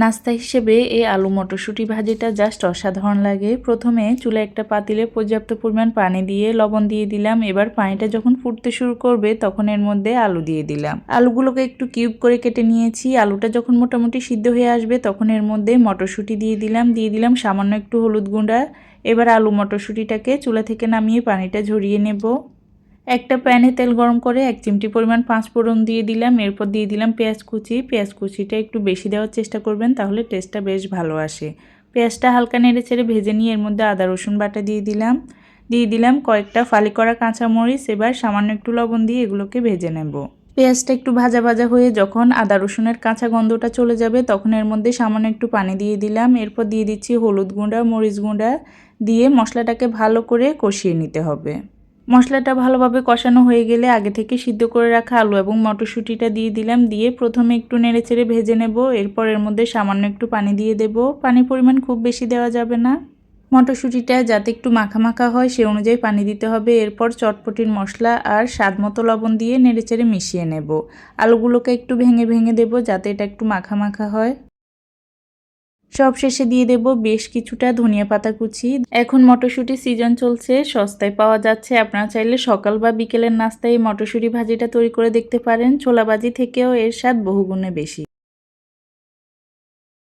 নাস্তা হিসেবে এই আলু মটরশুঁটি ভাজিটা জাস্ট অসাধারণ লাগে। প্রথমে চুলায় একটা পাতিলে পর্যাপ্ত পরিমাণ পানি দিয়ে লবণ দিয়ে দিলাম। এবার পানিটা যখন ফুটতে শুরু করবে তখন এর মধ্যে আলু দিয়ে দিলাম। আলুগুলোকে একটু কিউব করে কেটে নিয়েছি। আলুটা যখন মোটামুটি সিদ্ধ হয়ে আসবে তখন এর মধ্যে মটরশুঁটি দিয়ে দিলাম সামান্য একটু হলুদ গুঁড়া। এবার আলু মটরশুঁটিটাকে চুলা থেকে নামিয়ে পানিটা ঝরিয়ে নেব। একটা প্যানে তেল গরম করে 1 চিমটি পরিমাণ পাঁচফোড়ন দিয়ে দিলাম। এরপর দিয়ে দিলাম পেঁয়াজ কুচি। পেঁয়াজ কুচিটা একটু বেশি দেওয়ার চেষ্টা করবেন, তাহলে টেস্টটা বেশ ভালো আসে। পেঁয়াজটা হালকা নেড়ে চেড়ে ভেজে নিয়ে এর মধ্যে আদা রসুন বাটা দিয়ে দিলাম কয়েকটা ফালি করা কাঁচামরিচ। এবার সামান্য একটু লবণ দিয়ে এগুলোকে ভেজে নেব। পেঁয়াজটা একটু ভাজা ভাজা হয়ে যখন আদা রসুনের কাঁচা গন্ধটা চলে যাবে তখন এর মধ্যে সামান্য একটু পানি দিয়ে দিলাম। এরপর দিয়ে দিচ্ছি হলুদ গুঁড়া, মরিচ গুঁড়া দিয়ে মশলাটাকে ভালো করে কষিয়ে নিতে হবে। মশলাটা ভালোভাবে কষানো হয়ে গেলে আগে থেকে সিদ্ধ করে রাখা আলু এবং মটরশুঁটিটা দিয়ে দিলাম। দিয়ে প্রথমে একটু নেড়েচেড়ে ভেজে নেব। এরপর এর মধ্যে সামান্য একটু পানি দিয়ে দেব। পানির পরিমাণ খুব বেশি দেওয়া যাবে না। মটরশুঁটিটা যাতে একটু মাখা মাখা হয় সে অনুযায়ী পানি দিতে হবে। এরপর চটপটির মশলা আর স্বাদ মতো লবণ দিয়ে নেড়েচেড়ে মিশিয়ে নেব। আলুগুলোকে একটু ভেঙে ভেঙে দেব যাতে এটা একটু মাখা মাখা হয়। সব শেষে দিয়ে দেব বেশ কিছুটা ধনিয়া পাতা কুচি। এখন মটরশুঁটি সিজন চলছে, সস্তায় পাওয়া যাচ্ছে। আপনারা চাইলে সকাল বা বিকেলের নাস্তায় এই মটরশুঁটি ভাজিটা তৈরি করে দেখতে পারেন। ছোলা ভাজি থেকেও এর স্বাদ বহুগুণে বেশি।